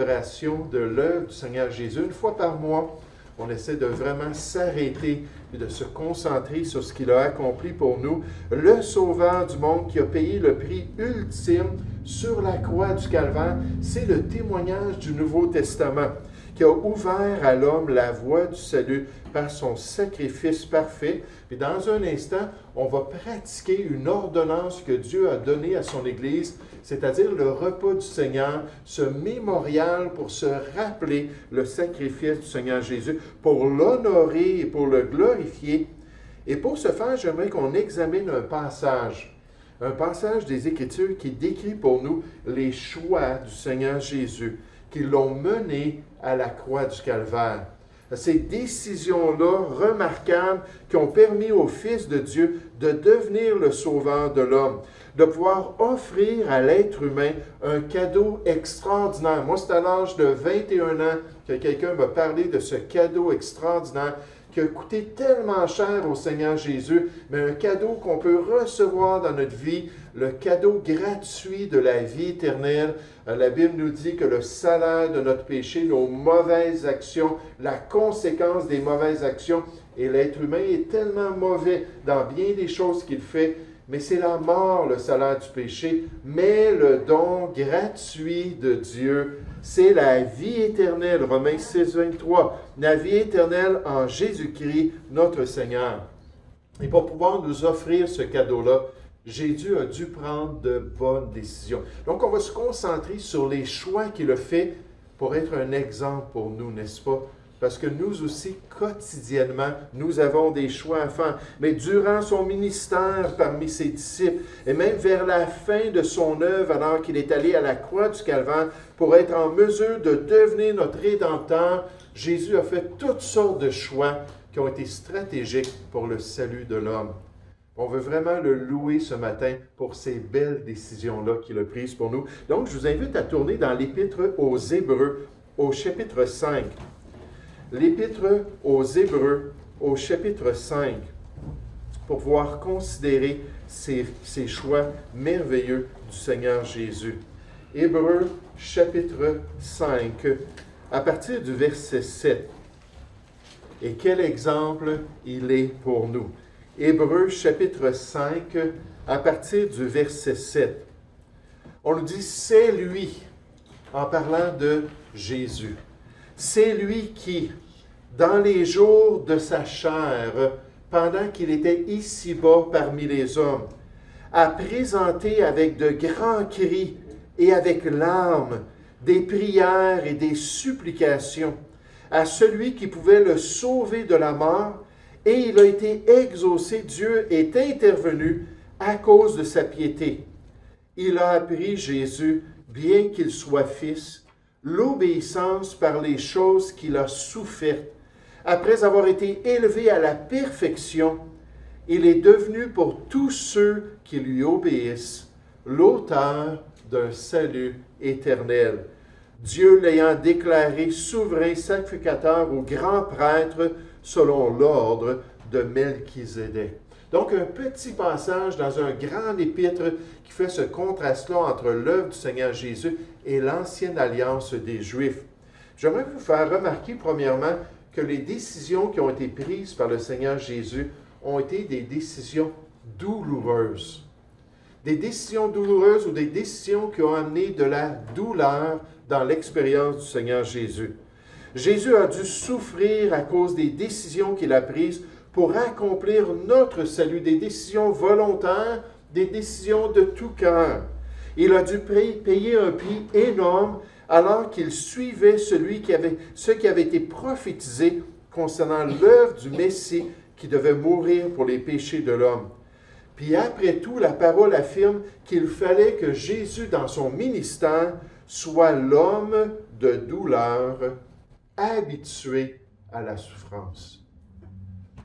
célébration de l'œuvre du Seigneur Jésus. Une fois par mois, on essaie de vraiment s'arrêter et de se concentrer sur ce qu'il a accompli pour nous. Le Sauveur du monde qui a payé le prix ultime sur la croix du Calvaire, c'est le témoignage du Nouveau Testament qui a ouvert à l'homme la voie du salut par son sacrifice parfait. Et dans un instant, on va pratiquer une ordonnance que Dieu a donnée à son Église, c'est-à-dire le repas du Seigneur, ce mémorial pour se rappeler le sacrifice du Seigneur Jésus, pour l'honorer et pour le glorifier. Et pour ce faire, j'aimerais qu'on examine un passage des Écritures qui décrit pour nous les choix du Seigneur Jésus, qui l'ont mené à la croix du Calvaire. Ces décisions-là remarquables qui ont permis au Fils de Dieu de devenir le sauveur de l'homme, de pouvoir offrir à l'être humain un cadeau extraordinaire. Moi, c'est à l'âge de 21 ans que quelqu'un m'a parlé de ce cadeau extraordinaire qui a coûté tellement cher au Seigneur Jésus, mais un cadeau qu'on peut recevoir dans notre vie, le cadeau gratuit de la vie éternelle. La Bible nous dit que le salaire de notre péché, nos mauvaises actions, la conséquence des mauvaises actions, et l'être humain est tellement mauvais dans bien des choses qu'il fait, mais c'est la mort, le salaire du péché, mais le don gratuit de Dieu, c'est la vie éternelle. Romains 6, 23, la vie éternelle en Jésus-Christ, notre Seigneur. Et pour pouvoir nous offrir ce cadeau-là, Jésus a dû prendre de bonnes décisions. Donc, on va se concentrer sur les choix qu'il a faits pour être un exemple pour nous, n'est-ce pas? Parce que nous aussi, quotidiennement, nous avons des choix à faire. Mais durant son ministère parmi ses disciples, et même vers la fin de son œuvre, alors qu'il est allé à la croix du Calvaire, pour être en mesure de devenir notre Rédempteur, Jésus a fait toutes sortes de choix qui ont été stratégiques pour le salut de l'homme. On veut vraiment le louer ce matin pour ces belles décisions-là qu'il a prises pour nous. Donc, je vous invite à tourner dans l'Épître aux Hébreux, au chapitre 5. L'Épître aux Hébreux, au chapitre 5, pour pouvoir considérer ces choix merveilleux du Seigneur Jésus. Hébreux, chapitre 5, à partir du verset 7. Et quel exemple il est pour nous. Hébreux, chapitre 5, à partir du verset 7. On nous dit, c'est lui, en parlant de Jésus. C'est lui qui, dans les jours de sa chair, pendant qu'il était ici-bas parmi les hommes, a présenté avec de grands cris et avec larmes des prières et des supplications à celui qui pouvait le sauver de la mort, et il a été exaucé. Dieu est intervenu à cause de sa piété. Il a appris, Jésus, bien qu'il soit fils, l'obéissance par les choses qu'il a souffertes. Après avoir été élevé à la perfection, il est devenu pour tous ceux qui lui obéissent l'auteur d'un salut éternel. Dieu l'ayant déclaré souverain sacrificateur au grand prêtre selon l'ordre de Melchizedek. Donc, un petit passage dans un grand épître qui fait ce contraste-là entre l'œuvre du Seigneur Jésus et l'ancienne alliance des Juifs. J'aimerais vous faire remarquer, premièrement, que les décisions qui ont été prises par le Seigneur Jésus ont été des décisions douloureuses. Des décisions douloureuses ou des décisions qui ont amené de la douleur dans l'expérience du Seigneur Jésus. Jésus a dû souffrir à cause des décisions qu'il a prises pour accomplir notre salut, des décisions volontaires, des décisions de tout cœur. Il a dû payer un prix énorme alors qu'il suivait ce qui avait été prophétisé concernant l'œuvre du Messie qui devait mourir pour les péchés de l'homme. Puis après tout, la parole affirme qu'il fallait que Jésus, dans son ministère, soit l'homme de douleur, habitué à la souffrance.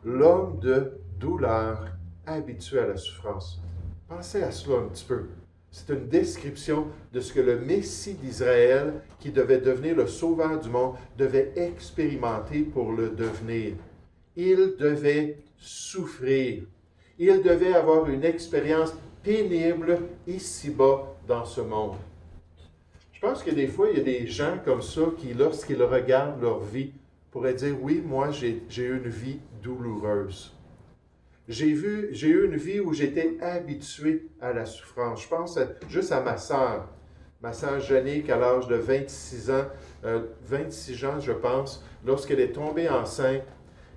L'homme de douleur, habitué à la souffrance. Pensez à cela un petit peu. C'est une description de ce que le Messie d'Israël, qui devait devenir le sauveur du monde, devait expérimenter pour le devenir. Il devait souffrir. Il devait avoir une expérience pénible ici-bas dans ce monde. Je pense que des fois, il y a des gens comme ça qui, lorsqu'ils regardent leur vie, pourraient dire, oui, moi, j'ai eu une vie douloureuse. J'ai eu une vie où j'étais habitué à la souffrance. Je pense juste à ma sœur Jeannick, à l'âge de 26 ans, 26 ans, je pense, lorsqu'elle est tombée enceinte,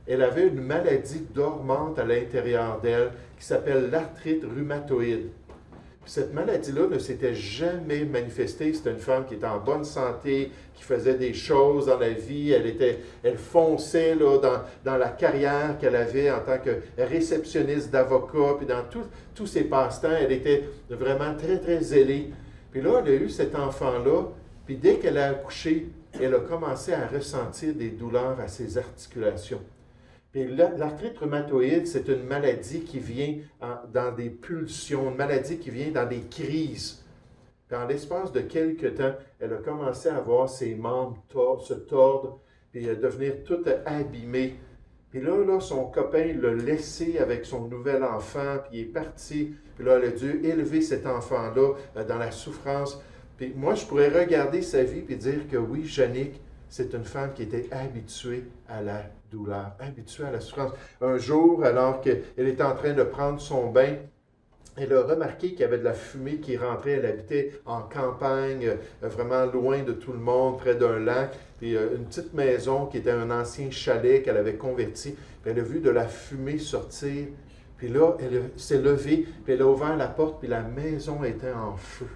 elle avait une maladie dormante à l'intérieur d'elle qui s'appelle l'arthrite rhumatoïde. Puis cette maladie-là ne s'était jamais manifestée. C'était une femme qui était en bonne santé, qui faisait des choses dans la vie. Elle fonçait là, dans la carrière qu'elle avait en tant que réceptionniste d'avocat, puis dans tous ses passe-temps. Elle était vraiment très, très zélée. Puis là, elle a eu cet enfant-là, puis dès qu'elle a accouché, elle a commencé à ressentir des douleurs à ses articulations. Puis l'arthrite rhumatoïde, c'est une maladie qui vient dans des pulsions, une maladie qui vient dans des crises. Puis en l'espace de quelques temps, elle a commencé à voir ses membres se tordre, puis devenir toute abîmée. Puis là, son copain l'a laissé avec son nouvel enfant, puis il est parti. Puis là, elle a dû élever cet enfant-là dans la souffrance. Puis moi, je pourrais regarder sa vie et dire que oui, Jannick, c'est une femme qui était habituée à la douleur, habituée à la souffrance. Un jour, alors qu'elle était en train de prendre son bain, elle a remarqué qu'il y avait de la fumée qui rentrait. Elle habitait en campagne, vraiment loin de tout le monde, près d'un lac. Puis une petite maison qui était un ancien chalet qu'elle avait converti. Puis elle a vu de la fumée sortir. Puis là, elle s'est levée, puis elle a ouvert la porte, puis la maison était en feu.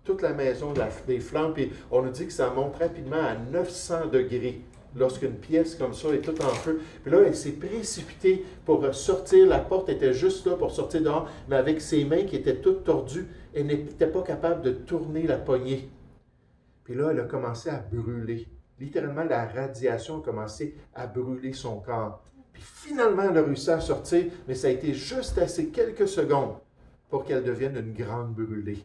Toute la maison, des flammes, puis on nous dit que ça monte rapidement à 900 degrés lorsqu'une pièce comme ça est toute en feu. Puis là, elle s'est précipitée pour sortir. La porte était juste là pour sortir dehors, mais avec ses mains qui étaient toutes tordues, elle n'était pas capable de tourner la poignée. Puis là, elle a commencé à brûler. Littéralement, la radiation a commencé à brûler son corps. Puis finalement, elle a réussi à sortir, mais ça a été juste assez quelques secondes pour qu'elle devienne une grande brûlée.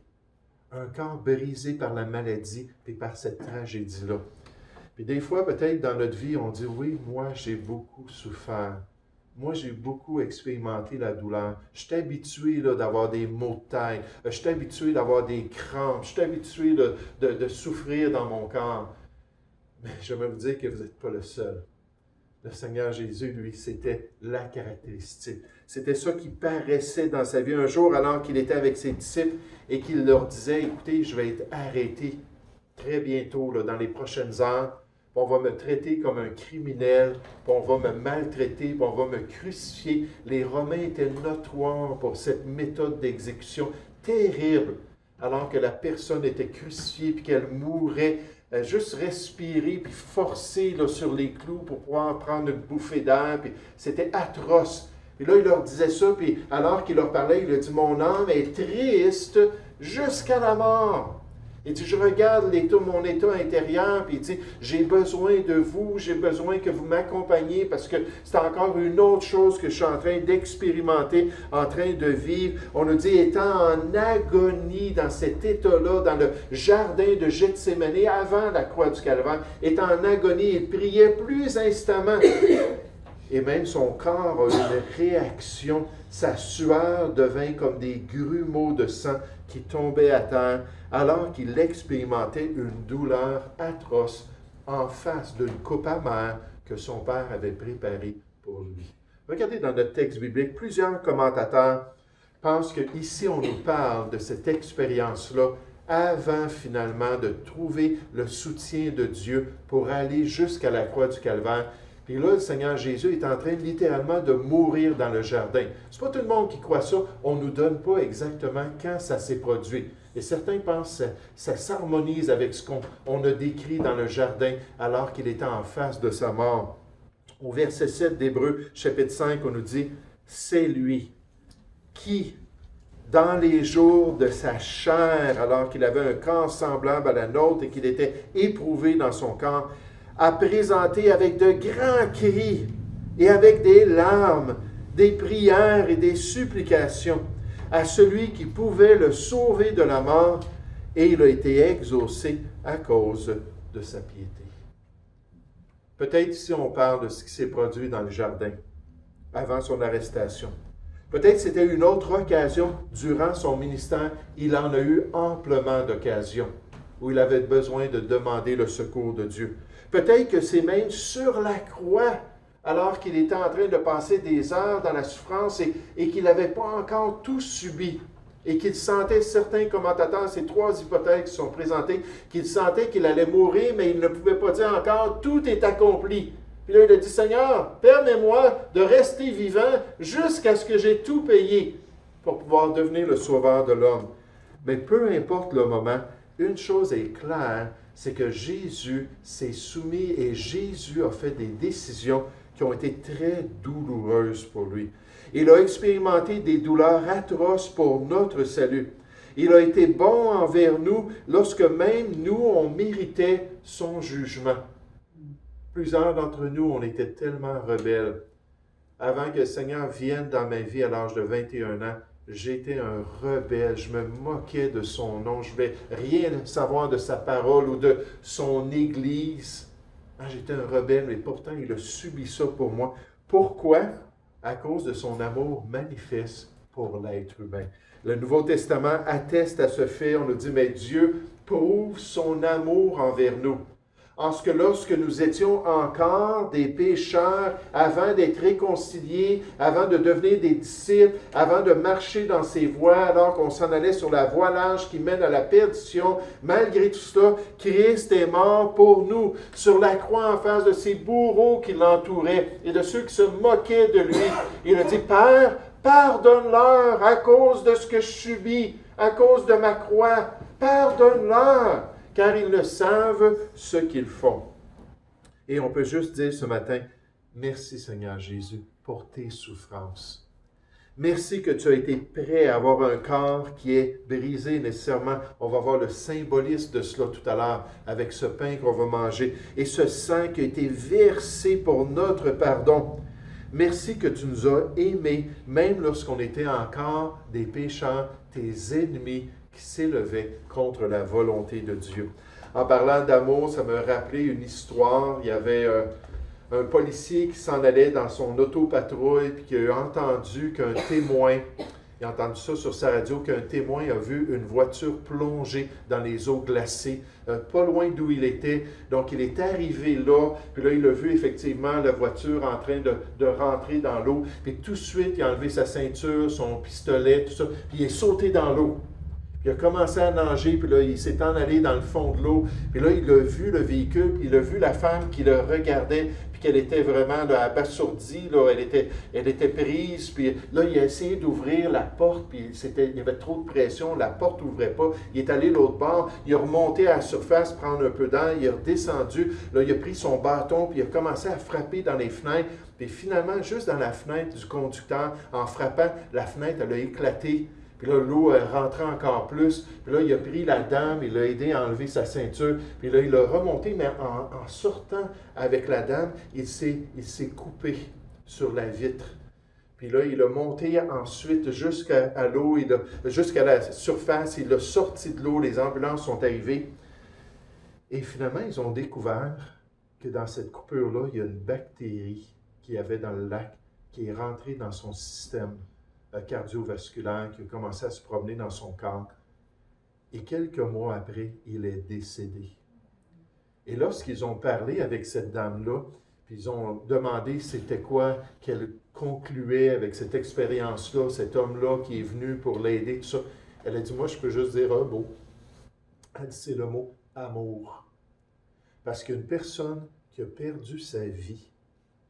Un corps brisé par la maladie et par cette tragédie-là. Puis des fois, peut-être dans notre vie, on dit, oui, moi, j'ai beaucoup souffert. Moi, j'ai beaucoup expérimenté la douleur. Je suis habitué d'avoir des maux de tête. Je suis habitué d'avoir des crampes. Je suis habitué de souffrir dans mon corps. Mais j'aimerais vous dire que vous n'êtes pas le seul. Le Seigneur Jésus, lui, c'était la caractéristique. C'était ça qui paraissait dans sa vie. Un jour, alors qu'il était avec ses disciples et qu'il leur disait, écoutez, je vais être arrêté très bientôt, là, dans les prochaines heures. On va me traiter comme un criminel, puis on va me maltraiter, puis on va me crucifier. Les Romains étaient notoires pour cette méthode d'exécution terrible, alors que la personne était crucifiée, puis qu'elle mourait, juste respirer, puis forcer là, sur les clous pour pouvoir prendre une bouffée d'air, puis c'était atroce. Et là, il leur disait ça, puis alors qu'il leur parlait, il leur dit, mon âme est triste jusqu'à la mort. Il dit, je regarde mon état intérieur, puis il dit, j'ai besoin de vous, j'ai besoin que vous m'accompagniez, parce que c'est encore une autre chose que je suis en train d'expérimenter, en train de vivre. On nous dit, étant en agonie dans cet état-là, dans le jardin de Gethsémane, avant la croix du Calvaire, étant en agonie, il priait plus instamment. Et même son corps a eu une réaction. Sa sueur devint comme des grumeaux de sang qui tombaient à terre, alors qu'il expérimentait une douleur atroce en face d'une coupe amère que son père avait préparée pour lui. Regardez dans notre texte biblique, plusieurs commentateurs pensent qu'ici on nous parle de cette expérience-là avant finalement de trouver le soutien de Dieu pour aller jusqu'à la croix du Calvaire. Puis là, le Seigneur Jésus est en train littéralement de mourir dans le jardin. Ce n'est pas tout le monde qui croit ça. On ne nous donne pas exactement quand ça s'est produit. Et certains pensent que ça s'harmonise avec ce qu'on a décrit dans le jardin alors qu'il était en face de sa mort. Au verset 7 d'Hébreux, chapitre 5, on nous dit, « C'est lui qui, dans les jours de sa chair, alors qu'il avait un corps semblable à la nôtre et qu'il était éprouvé dans son corps, a présenté avec de grands cris et avec des larmes, des prières et des supplications à celui qui pouvait le sauver de la mort, et il a été exaucé à cause de sa piété. » Peut-être ici on parle de ce qui s'est produit dans le jardin avant son arrestation. Peut-être c'était une autre occasion durant son ministère. Il en a eu amplement d'occasions où il avait besoin de demander le secours de Dieu. Peut-être que c'est même sur la croix, alors qu'il était en train de passer des heures dans la souffrance et qu'il n'avait pas encore tout subi. Et qu'il sentait, certains commentateurs, ces trois hypothèses qui sont présentées, qu'il sentait qu'il allait mourir, mais il ne pouvait pas dire encore, tout est accompli. Puis là, il a dit, Seigneur, permets-moi de rester vivant jusqu'à ce que j'ai tout payé pour pouvoir devenir le sauveur de l'homme. Mais peu importe le moment, une chose est claire, c'est que Jésus s'est soumis et Jésus a fait des décisions qui ont été très douloureuses pour lui. Il a expérimenté des douleurs atroces pour notre salut. Il a été bon envers nous lorsque même nous, on méritait son jugement. Plusieurs d'entre nous, on était tellement rebelles. Avant que le Seigneur vienne dans ma vie à l'âge de 21 ans, j'étais un rebelle. Je me moquais de son nom. Je ne voulais rien savoir de sa parole ou de son Église. J'étais un rebelle, mais pourtant, il a subi ça pour moi. Pourquoi? À cause de son amour manifeste pour l'être humain. Le Nouveau Testament atteste à ce fait. On nous dit, mais Dieu prouve son amour envers nous. En ce que lorsque nous étions encore des pécheurs, avant d'être réconciliés, avant de devenir des disciples, avant de marcher dans ses voies, alors qu'on s'en allait sur la voie large qui mène à la perdition, malgré tout cela, Christ est mort pour nous, sur la croix en face de ses bourreaux qui l'entouraient et de ceux qui se moquaient de lui. Il a dit, Père, pardonne-leur à cause de ce que je subis, à cause de ma croix, pardonne-leur, car ils ne savent ce qu'ils font. Et on peut juste dire ce matin, merci Seigneur Jésus pour tes souffrances. Merci que tu as été prêt à avoir un corps qui est brisé nécessairement. On va voir le symbolisme de cela tout à l'heure avec ce pain qu'on va manger et ce sang qui a été versé pour notre pardon. Merci que tu nous as aimés, même lorsqu'on était encore des pécheurs, tes ennemis, qui s'élevait contre la volonté de Dieu. En parlant d'amour, ça me rappelait une histoire. Il y avait un policier qui s'en allait dans son autopatrouille puis qui a entendu qu'un témoin, il a entendu ça sur sa radio, qu'un témoin a vu une voiture plonger dans les eaux glacées, pas loin d'où il était. Donc, il est arrivé là, puis là, il a vu effectivement la voiture en train de rentrer dans l'eau. Puis tout de suite, il a enlevé sa ceinture, son pistolet, tout ça, puis il est sauté dans l'eau. Il a commencé à nager, puis là, il s'est en allé dans le fond de l'eau. Puis là, il a vu le véhicule, puis il a vu la femme qui le regardait, puis qu'elle était vraiment là, abasourdie, là, elle était prise. Puis là, il a essayé d'ouvrir la porte, puis il y avait trop de pression, la porte n'ouvrait pas. Il est allé l'autre bord, il a remonté à la surface, prendre un peu d'air, il est redescendu. Là, il a pris son bâton, puis il a commencé à frapper dans les fenêtres. Puis finalement, juste dans la fenêtre du conducteur, en frappant, la fenêtre, elle a éclaté. Puis là, l'eau rentrait encore plus. Puis là, il a pris la dame, il l'a aidé à enlever sa ceinture. Puis là, il a remonté, mais en sortant avec la dame, il s'est coupé sur la vitre. Puis là, il a monté ensuite jusqu'à l'eau, jusqu'à la surface. Il a sorti de l'eau, les ambulances sont arrivées. Et finalement, ils ont découvert que dans cette coupure-là, il y a une bactérie qu'il y avait dans le lac qui est rentrée dans son système cardiovasculaire, qui a commencé à se promener dans son corps. Et quelques mois après, il est décédé. Et lorsqu'ils ont parlé avec cette dame-là, puis ils ont demandé c'était quoi qu'elle concluait avec cette expérience-là, cet homme-là qui est venu pour l'aider, tout ça, elle a dit, moi, je peux juste dire un mot. Elle dit, c'est le mot amour. Parce qu'une personne qui a perdu sa vie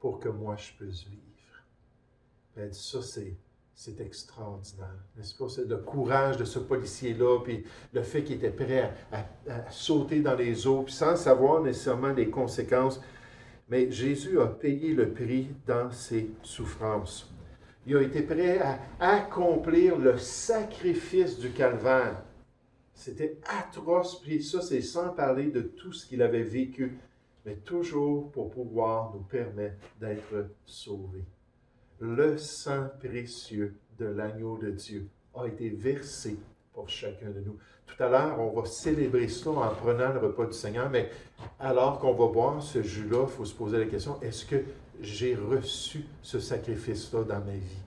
pour que moi, je puisse vivre. Elle dit, ça, c'est extraordinaire, n'est-ce pas? C'est le courage de ce policier-là, puis le fait qu'il était prêt à sauter dans les eaux, puis sans savoir nécessairement les conséquences. Mais Jésus a payé le prix dans ses souffrances. Il a été prêt à accomplir le sacrifice du calvaire. C'était atroce, puis ça, c'est sans parler de tout ce qu'il avait vécu, mais toujours pour pouvoir nous permettre d'être sauvés. Le sang précieux de l'agneau de Dieu a été versé pour chacun de nous. Tout à l'heure, on va célébrer cela en prenant le repas du Seigneur, mais alors qu'on va boire ce jus-là, il faut se poser la question, est-ce que j'ai reçu ce sacrifice-là dans ma vie?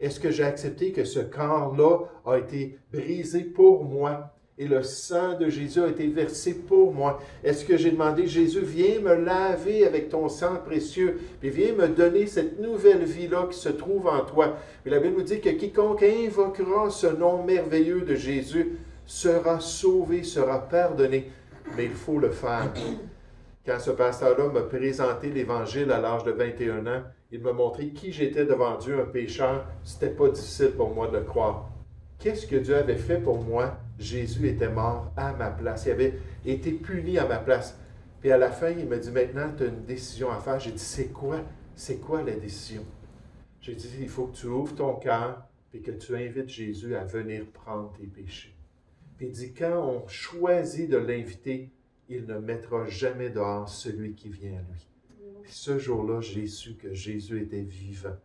Est-ce que j'ai accepté que ce corps-là a été brisé pour moi Et le sang de Jésus a été versé pour moi. Est-ce que j'ai demandé, Jésus, viens me laver avec ton sang précieux, puis viens me donner cette nouvelle vie-là qui se trouve en toi. Et la Bible nous dit que quiconque invoquera ce nom merveilleux de Jésus sera sauvé, sera pardonné. Mais il faut le faire. Quand ce pasteur-là m'a présenté l'Évangile à l'âge de 21 ans, il m'a montré qui j'étais devant Dieu, un pécheur. C'était pas difficile pour moi de le croire. Qu'est-ce que Dieu avait fait pour moi? Jésus était mort à ma place. Il avait été puni à ma place. Puis à la fin, il m'a dit, maintenant, tu as une décision à faire. J'ai dit, c'est quoi? C'est quoi la décision? J'ai dit, il faut que tu ouvres ton cœur et que tu invites Jésus à venir prendre tes péchés. Puis il dit, quand on choisit de l'inviter, il ne mettra jamais dehors celui qui vient à lui. Puis ce jour-là, j'ai su que Jésus était vivant.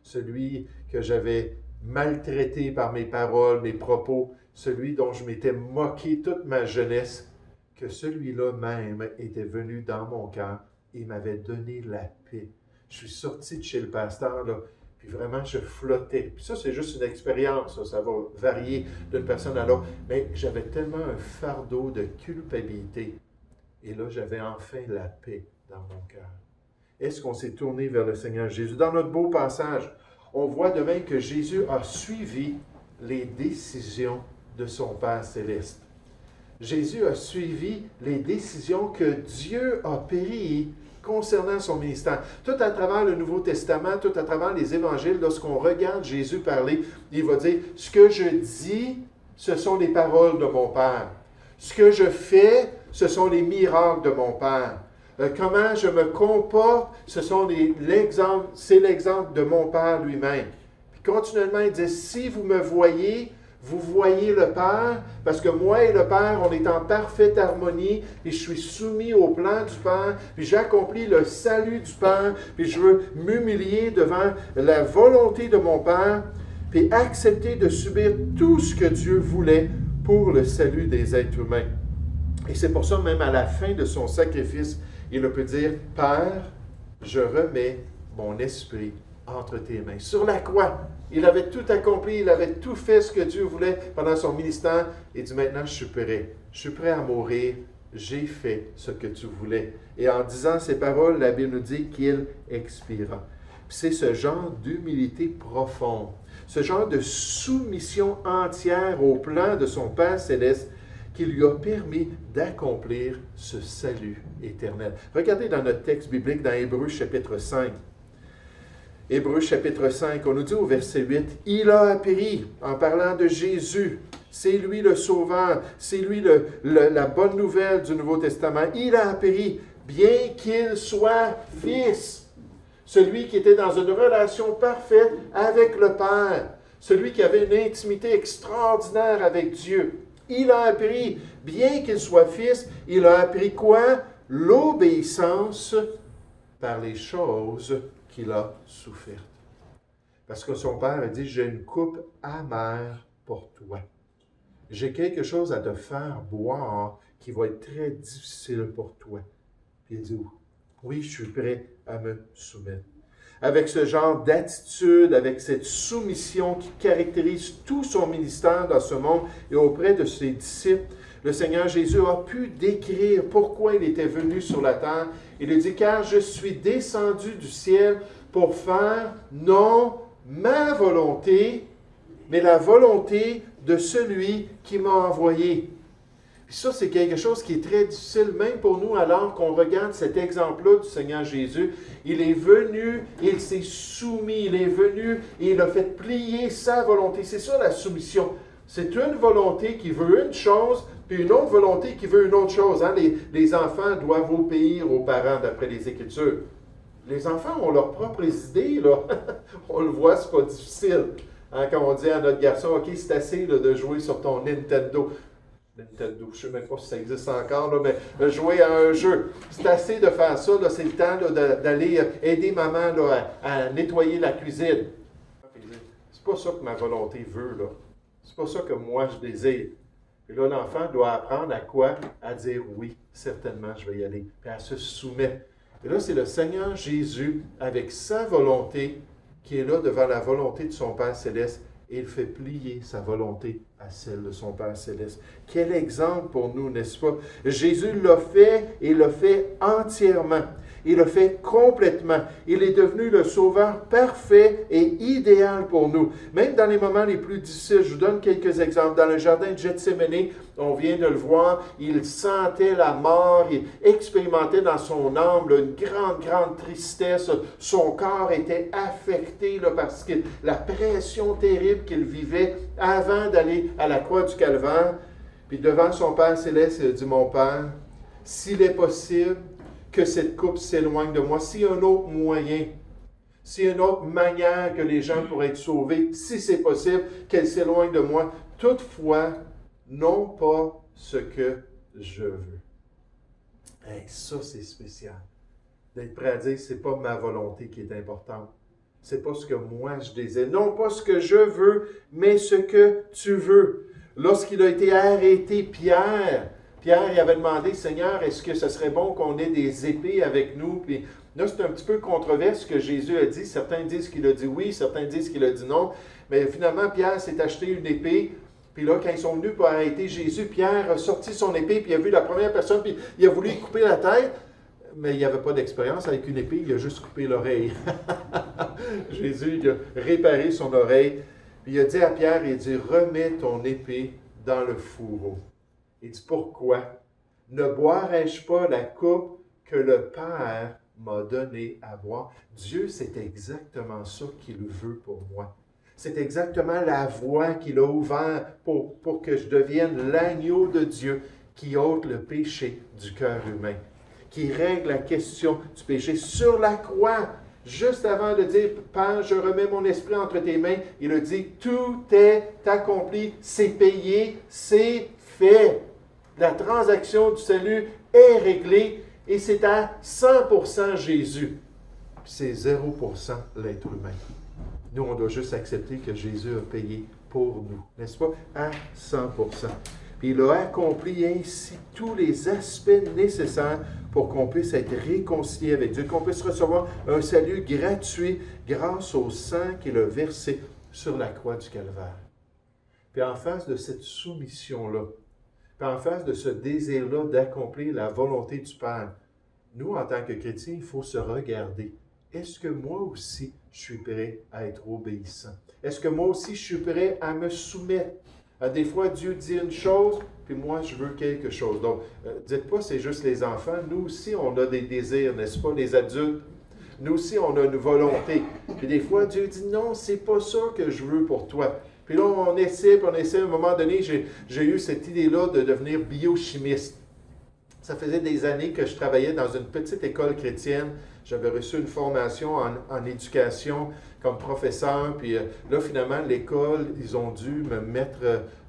Celui que j'avais maltraité par mes paroles, mes propos, celui dont je m'étais moqué toute ma jeunesse, que celui-là même était venu dans mon cœur et m'avait donné la paix. Je suis sorti de chez le pasteur, là, puis vraiment, je flottais. Puis ça, c'est juste une expérience, ça va varier d'une personne à l'autre, mais j'avais tellement un fardeau de culpabilité. Et là, j'avais enfin la paix dans mon cœur. Est-ce qu'on s'est tourné vers le Seigneur Jésus? Dans notre beau passage, on voit de même que Jésus a suivi les décisions de son Père céleste. Jésus a suivi les décisions que Dieu a prises concernant son ministère. Tout à travers le Nouveau Testament, tout à travers les évangiles, lorsqu'on regarde Jésus parler, il va dire, « Ce que je dis, ce sont les paroles de mon Père. Ce que je fais, ce sont les miracles de mon Père. Comment je me comporte, c'est l'exemple de mon Père lui-même. » Puis continuellement, il dit, « Si vous me voyez, vous voyez le Père, parce que moi et le Père, on est en parfaite harmonie, et je suis soumis au plan du Père, puis j'accomplis le salut du Père, puis je veux m'humilier devant la volonté de mon Père, puis accepter de subir tout ce que Dieu voulait pour le salut des êtres humains. » Et c'est pour ça, même à la fin de son sacrifice, il peut dire, « Père, je remets mon esprit entre tes mains. » Sur la croix, il avait tout accompli, il avait tout fait ce que Dieu voulait pendant son ministère. Il dit, maintenant, je suis prêt. Je suis prêt à mourir. J'ai fait ce que tu voulais. Et en disant ces paroles, la Bible nous dit qu'il expira. C'est ce genre d'humilité profonde, ce genre de soumission entière au plan de son Père céleste qui lui a permis d'accomplir ce salut éternel. Regardez dans notre texte biblique, dans Hébreux chapitre 5. Hébreux chapitre 5, on nous dit au verset 8, « Il a appris, en parlant de Jésus, c'est lui le Sauveur, c'est lui la bonne nouvelle du Nouveau Testament. Il a appris, bien qu'il soit fils, celui qui était dans une relation parfaite avec le Père, celui qui avait une intimité extraordinaire avec Dieu. Il a appris, bien qu'il soit fils, il a appris quoi? L'obéissance par les choses qu'il a souffert. Parce que son père a dit, j'ai une coupe amère pour toi. J'ai quelque chose à te faire boire qui va être très difficile pour toi. Puis il dit, oui, je suis prêt à me soumettre. Avec ce genre d'attitude, avec cette soumission qui caractérise tout son ministère dans ce monde et auprès de ses disciples, le Seigneur Jésus a pu décrire pourquoi il était venu sur la terre. Il a dit, car je suis descendu du ciel pour faire non ma volonté, mais la volonté de celui qui m'a envoyé. Puis ça, c'est quelque chose qui est très difficile, même pour nous, alors qu'on regarde cet exemple-là du Seigneur Jésus. Il est venu, il s'est soumis, il est venu et il a fait plier sa volonté. C'est ça la soumission. C'est une volonté qui veut une chose, puis une autre volonté qui veut une autre chose. Hein? Les enfants doivent obéir aux parents d'après les Écritures. Les enfants ont leurs propres idées, là. On le voit, c'est pas difficile. Hein? Quand on dit à notre garçon, OK, c'est assez là, de jouer sur ton Nintendo. Nintendo, je ne sais même pas si ça existe encore, là, mais jouer à un jeu. C'est assez de faire ça, là, c'est le temps là, d'aller aider maman là, à nettoyer la cuisine. C'est pas ça que ma volonté veut, là. C'est pas ça que moi je désire. Et là, l'enfant doit apprendre à quoi? À dire oui, certainement, je vais y aller. Puis à se soumettre. Et là, c'est le Seigneur Jésus, avec sa volonté, qui est là devant la volonté de son Père céleste, et il fait plier sa volonté à celle de son Père céleste. Quel exemple pour nous, n'est-ce pas? Jésus l'a fait et l'a fait entièrement. Il l'a fait complètement. Il est devenu le sauveur parfait et idéal pour nous. Même dans les moments les plus difficiles, je vous donne quelques exemples. Dans le jardin de Gethsémani, on vient de le voir, il sentait la mort, il expérimentait dans son âme là, une grande, grande tristesse. Son corps était affecté là, parce que la pression terrible qu'il vivait avant d'aller à la croix du Calvaire. Puis devant son Père céleste, il a dit, « Mon Père, s'il est possible, que cette coupe s'éloigne de moi. S'il y a un autre moyen, s'il y a une autre manière que les gens pourraient être sauvés, si c'est possible, qu'elle s'éloigne de moi. Toutefois, non pas ce que je veux. » Hey, ça, c'est spécial. D'être prêt à dire, c'est pas ma volonté qui est importante. C'est pas ce que moi je désire. Non pas ce que je veux, mais ce que tu veux. Lorsqu'il a été arrêté, Pierre, il avait demandé, « Seigneur, est-ce que ce serait bon qu'on ait des épées avec nous? » Puis là, c'est un petit peu controverse ce que Jésus a dit. Certains disent qu'il a dit oui, certains disent qu'il a dit non. Mais finalement, Pierre s'est acheté une épée. Puis là, quand ils sont venus pour arrêter Jésus, Pierre a sorti son épée, puis il a vu la première personne, puis il a voulu lui couper la tête. Mais il n'y avait pas d'expérience avec une épée, il a juste coupé l'oreille. Jésus, il a réparé son oreille. Puis il a dit à Pierre, il dit, « Remets ton épée dans le fourreau. » Il dit, « Pourquoi? Ne boirai-je pas la coupe que le Père m'a donnée à boire? » Dieu, c'est exactement ça qu'il veut pour moi. C'est exactement la voie qu'il a ouverte pour que je devienne l'agneau de Dieu qui ôte le péché du cœur humain, qui règle la question du péché sur la croix. Juste avant de dire, « Père, je remets mon esprit entre tes mains », il a dit, « Tout est accompli, c'est payé, c'est fait. » La transaction du salut est réglée et c'est à 100% Jésus. C'est 0% l'être humain. Nous, on doit juste accepter que Jésus a payé pour nous, n'est-ce pas? À 100%. Puis il a accompli ainsi tous les aspects nécessaires pour qu'on puisse être réconcilié avec Dieu, qu'on puisse recevoir un salut gratuit grâce au sang qu'il a versé sur la croix du Calvaire. Puis en face de cette soumission-là, puis en face de ce désir-là d'accomplir la volonté du Père, nous, en tant que chrétiens, il faut se regarder. Est-ce que moi aussi, je suis prêt à être obéissant? Est-ce que moi aussi, je suis prêt à me soumettre? Des fois, Dieu dit une chose, puis moi, je veux quelque chose. Donc, dites pas, c'est juste les enfants. Nous aussi, on a des désirs, n'est-ce pas, les adultes? Nous aussi, on a une volonté. Puis des fois, Dieu dit, non, c'est pas ça que je veux pour toi. Puis là, on essaie, à un moment donné, j'ai eu cette idée-là de devenir biochimiste. Ça faisait des années que je travaillais dans une petite école chrétienne. J'avais reçu une formation en éducation comme professeur. Puis là, finalement, l'école, ils ont dû me mettre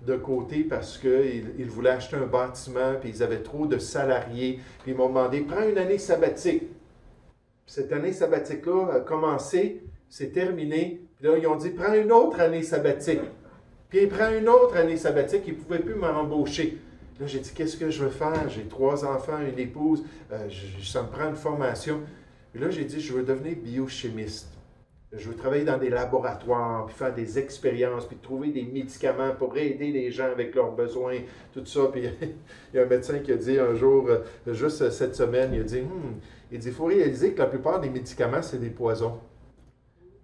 de côté parce qu'ils voulaient acheter un bâtiment, puis ils avaient trop de salariés. Puis ils m'ont demandé, prends une année sabbatique. Puis cette année sabbatique-là a commencé, c'est terminé. Puis là, ils ont dit, prends une autre année sabbatique. Puis il prend une autre année sabbatique, il ne pouvait plus m'embaucher. Là, j'ai dit, qu'est-ce que je veux faire? J'ai 3 enfants, une épouse, ça me prend une formation. Puis là, j'ai dit, je veux devenir biochimiste. Je veux travailler dans des laboratoires, puis faire des expériences, puis trouver des médicaments pour aider les gens avec leurs besoins, tout ça. Puis il y a un médecin qui a dit un jour, juste cette semaine, il a dit, il faut réaliser que la plupart des médicaments, c'est des poisons.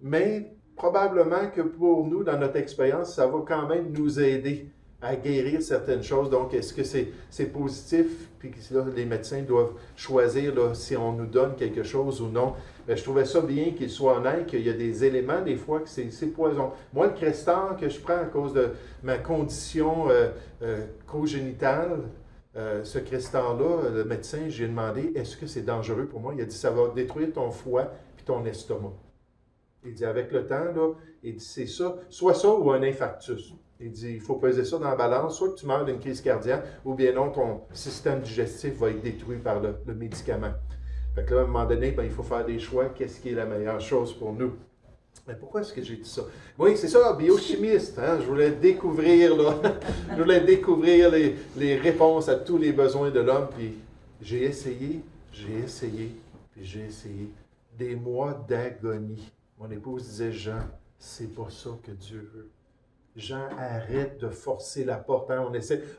Mais probablement que pour nous, dans notre expérience, ça va quand même nous aider à guérir certaines choses. Donc, est-ce que c'est positif? Puis là, les médecins doivent choisir là, si on nous donne quelque chose ou non. Mais je trouvais ça bien qu'il soit honnête, qu'il y a des éléments, des fois, que c'est poison. Moi, le Crestor que je prends à cause de ma condition congénitale, ce Crestor-là, le médecin, j'ai demandé, est-ce que c'est dangereux pour moi? Il a dit, ça va détruire ton foie puis ton estomac. Il dit, avec le temps, là, il dit, c'est ça, soit ça ou un infarctus. Il dit, il faut peser ça dans la balance, soit que tu meurs d'une crise cardiaque, ou bien non, ton système digestif va être détruit par le médicament. Fait que là, à un moment donné, il faut faire des choix, qu'est-ce qui est la meilleure chose pour nous. Mais pourquoi est-ce que j'ai dit ça? Oui, c'est ça, biochimiste. Hein? Je voulais découvrir, là, je voulais découvrir les réponses à tous les besoins de l'homme, puis j'ai essayé, puis j'ai essayé. Des mois d'agonie. Mon épouse disait, Jean, c'est pas ça que Dieu veut. Jean, arrête de forcer la porte. Hein?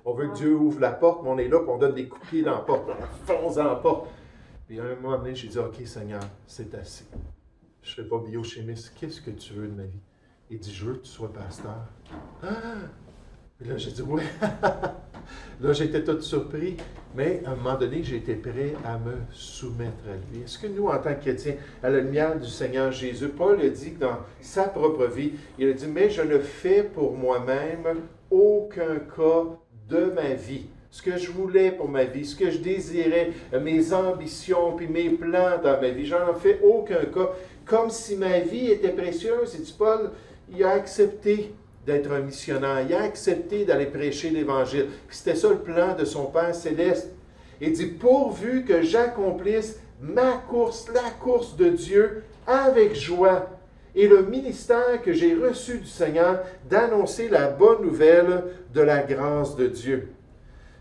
On veut que Dieu ouvre la porte, mais on est là, puis on donne des coups de pied dans la porte. On fonce dans la porte. Puis à un moment donné, j'ai dit, OK, Seigneur, c'est assez. Je ne serai pas biochimiste. Qu'est-ce que tu veux de ma vie? Il dit, je veux que tu sois pasteur. Ah! Puis là, j'ai dit, oui. Là, j'étais tout surpris. Mais à un moment donné, j'étais prêt à me soumettre à lui. Est-ce que nous, en tant que chrétiens, à la lumière du Seigneur Jésus, Paul a dit que dans sa propre vie, il a dit, mais je ne fais pour moi-même aucun cas de ma vie. Ce que je voulais pour ma vie, ce que je désirais, mes ambitions, puis mes plans dans ma vie, j'en fais aucun cas. Comme si ma vie était précieuse, et dit Paul, il a accepté d'être un missionnaire. Il a accepté d'aller prêcher l'Évangile. Puis c'était ça le plan de son Père céleste. Il dit, pourvu que j'accomplisse ma course, la course de Dieu, avec joie, et le ministère que j'ai reçu du Seigneur d'annoncer la bonne nouvelle de la grâce de Dieu.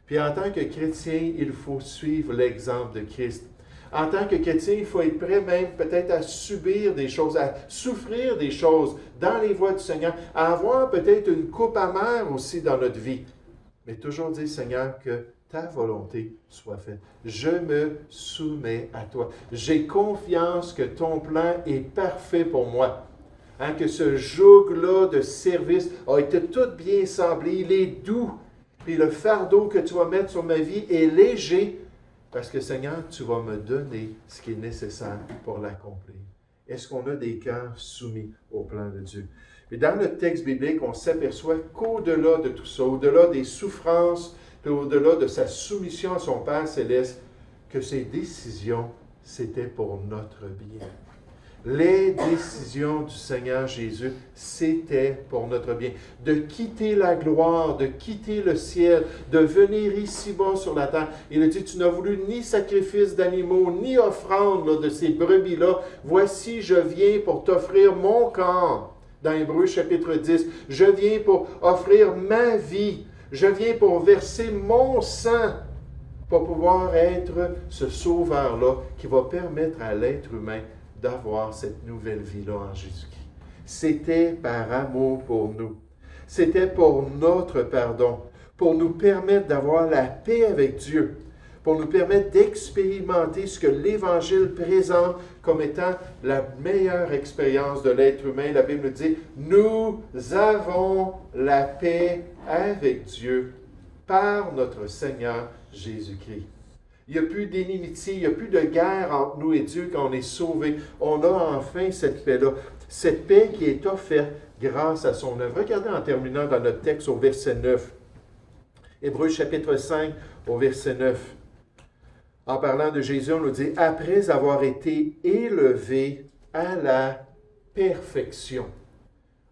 Puis en tant que chrétien, il faut suivre l'exemple de Christ. En tant que chrétien, il faut être prêt même peut-être à subir des choses, à souffrir des choses dans les voies du Seigneur, à avoir peut-être une coupe amère aussi dans notre vie. Mais toujours dire, Seigneur, que ta volonté soit faite. Je me soumets à toi. J'ai confiance que ton plan est parfait pour moi. Hein, que ce joug-là de service a été tout bien semblé, il est doux. Puis le fardeau que tu vas mettre sur ma vie est léger. Parce que Seigneur, tu vas me donner ce qui est nécessaire pour l'accomplir. Est-ce qu'on a des cœurs soumis au plan de Dieu? Et dans le texte biblique, on s'aperçoit qu'au-delà de tout ça, au-delà des souffrances, et au-delà de sa soumission à son Père céleste, que ses décisions, c'était pour notre bien. Les décisions du Seigneur Jésus, c'était pour notre bien. De quitter la gloire, de quitter le ciel, de venir ici-bas sur la terre. Il a dit, tu n'as voulu ni sacrifice d'animaux, ni offrande là, de ces brebis-là. Voici, je viens pour t'offrir mon corps. Dans Hébreux chapitre 10, je viens pour offrir ma vie. Je viens pour verser mon sang pour pouvoir être ce sauveur-là qui va permettre à l'être humain d'avoir cette nouvelle vie-là en Jésus-Christ. C'était par amour pour nous. C'était pour notre pardon, pour nous permettre d'avoir la paix avec Dieu, pour nous permettre d'expérimenter ce que l'Évangile présente comme étant la meilleure expérience de l'être humain. La Bible nous dit, nous avons la paix avec Dieu par notre Seigneur Jésus-Christ. Il n'y a plus d'inimitié, il n'y a plus de guerre entre nous et Dieu quand on est sauvé. On a enfin cette paix-là. Cette paix qui est offerte grâce à son œuvre. Regardez en terminant dans notre texte au verset 9. Hébreux chapitre 5 au verset 9. En parlant de Jésus, on nous dit, après avoir été élevé à la perfection.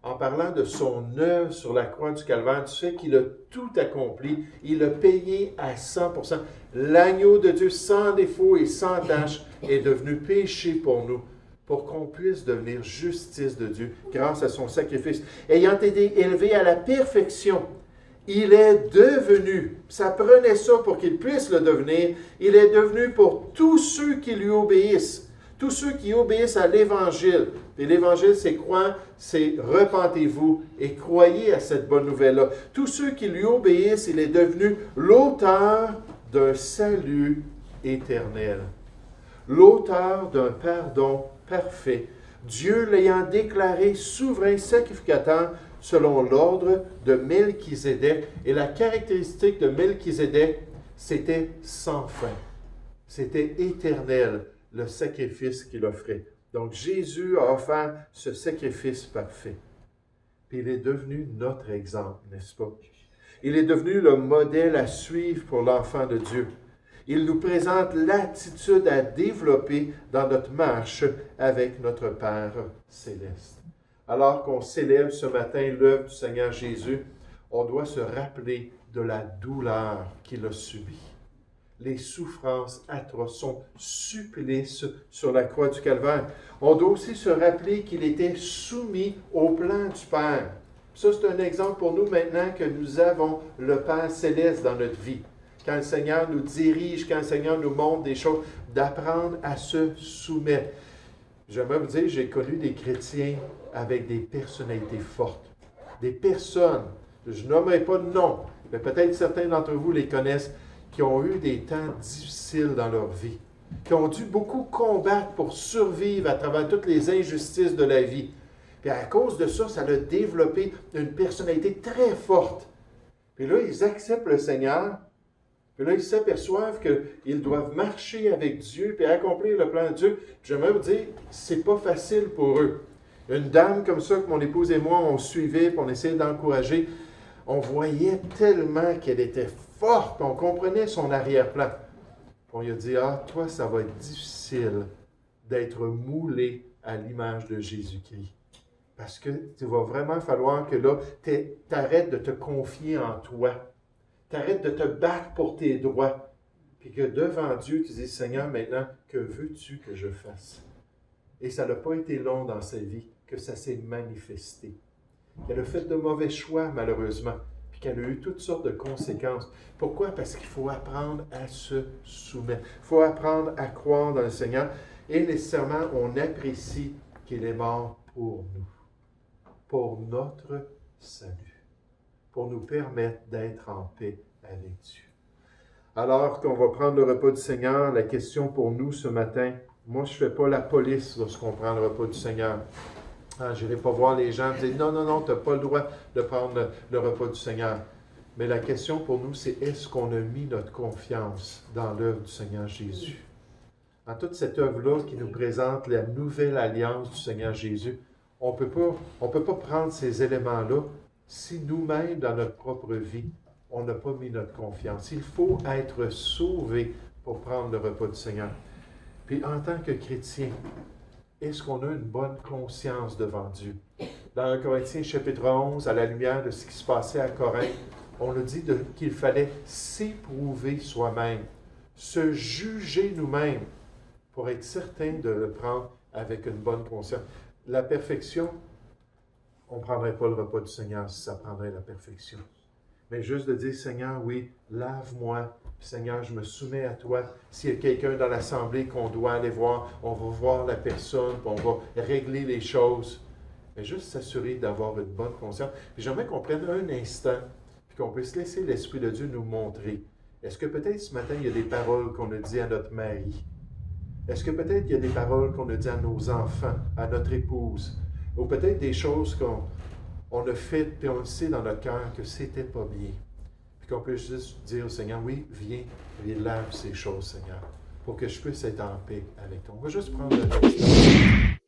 En parlant de son œuvre sur la croix du Calvaire, du fait qu'il a tout accompli, il a payé à 100%. L'agneau de Dieu sans défaut et sans tache est devenu péché pour nous, pour qu'on puisse devenir justice de Dieu grâce à son sacrifice. Ayant été élevé à la perfection, il est devenu, ça prenait ça pour qu'il puisse le devenir, il est devenu pour tous ceux qui lui obéissent. Tous ceux qui obéissent à l'Évangile. Et l'Évangile, c'est quoi? C'est repentez-vous et croyez à cette bonne nouvelle-là. Tous ceux qui lui obéissent, il est devenu l'auteur d'un salut éternel. L'auteur d'un pardon parfait. Dieu l'ayant déclaré souverain sacrificateur selon l'ordre de Melchizedek. Et la caractéristique de Melchizedek, c'était sans fin. C'était éternel. Le sacrifice qu'il offrait. Donc Jésus a offert ce sacrifice parfait. Puis il est devenu notre exemple, n'est-ce pas? Il est devenu le modèle à suivre pour l'enfant de Dieu. Il nous présente l'attitude à développer dans notre marche avec notre Père céleste. Alors qu'on célèbre ce matin l'œuvre du Seigneur Jésus, on doit se rappeler de la douleur qu'il a subie. Les souffrances atroces, son supplice sur la croix du Calvaire. On doit aussi se rappeler qu'il était soumis au plan du Père. Ça, c'est un exemple pour nous maintenant que nous avons le Père céleste dans notre vie. Quand le Seigneur nous dirige, quand le Seigneur nous montre des choses, d'apprendre à se soumettre. J'aimerais vous dire, j'ai connu des chrétiens avec des personnalités fortes, des personnes, je nommerai pas de nom, mais peut-être certains d'entre vous les connaissent, qui ont eu des temps difficiles dans leur vie, qui ont dû beaucoup combattre pour survivre à travers toutes les injustices de la vie. Puis à cause de ça, ça a développé une personnalité très forte. Puis là, ils acceptent le Seigneur. Puis là, ils s'aperçoivent qu'ils doivent marcher avec Dieu puis accomplir le plan de Dieu. J'aimerais vous dire, c'est pas facile pour eux. Une dame comme ça que mon épouse et moi, on suivait, puis on essayait d'encourager, on voyait tellement qu'elle était forte, puis on comprenait son arrière-plan. On lui a dit, ah, toi, ça va être difficile d'être moulé à l'image de Jésus-Christ. Parce que tu va vraiment falloir que là, tu arrêtes de te confier en toi. Tu arrêtes de te battre pour tes droits. Puis que devant Dieu, tu dis, Seigneur, maintenant, que veux-tu que je fasse? Et ça n'a pas été long dans sa vie que ça s'est manifesté. Qu'elle a fait de mauvais choix, malheureusement, puis qu'elle a eu toutes sortes de conséquences. Pourquoi? Parce qu'il faut apprendre à se soumettre. Il faut apprendre à croire dans le Seigneur. Et nécessairement, on apprécie qu'il est mort pour nous, pour notre salut, pour nous permettre d'être en paix avec Dieu. Alors qu'on va prendre le repas du Seigneur, la question pour nous ce matin, moi je ne fais pas la police lorsqu'on prend le repas du Seigneur. Je n'irai pas voir les gens et dire non, non, non, tu n'as pas le droit de prendre le repas du Seigneur. Mais la question pour nous, c'est est-ce qu'on a mis notre confiance dans l'œuvre du Seigneur Jésus? Dans toute cette œuvre-là qui nous présente la nouvelle alliance du Seigneur Jésus, on ne peut pas prendre ces éléments-là si nous-mêmes, dans notre propre vie, on n'a pas mis notre confiance. Il faut être sauvé pour prendre le repas du Seigneur. Puis en tant que chrétien, est-ce qu'on a une bonne conscience devant Dieu? Dans 1 Corinthiens chapitre 11, à la lumière de ce qui se passait à Corinthe, on a dit qu'il fallait s'éprouver soi-même, se juger nous-mêmes pour être certain de le prendre avec une bonne conscience. La perfection, on ne prendrait pas le repas du Seigneur si ça prendrait la perfection. Mais juste de dire, Seigneur, oui, lave-moi. Seigneur, je me soumets à toi. S'il y a quelqu'un dans l'assemblée qu'on doit aller voir, on va voir la personne, puis on va régler les choses. Mais juste s'assurer d'avoir une bonne conscience. Puis j'aimerais qu'on prenne un instant, puis qu'on puisse laisser l'Esprit de Dieu nous montrer. Est-ce que peut-être ce matin, il y a des paroles qu'on a dit à notre mari? Est-ce que peut-être il y a des paroles qu'on a dit à nos enfants, à notre épouse? Ou peut-être des choses qu'on a faites, puis on le sait dans notre cœur que c'était pas bien. Puis qu'on peut juste dire au Seigneur, oui, viens, lave ces choses, Seigneur, pour que je puisse être en paix avec toi. On va juste prendre un instant.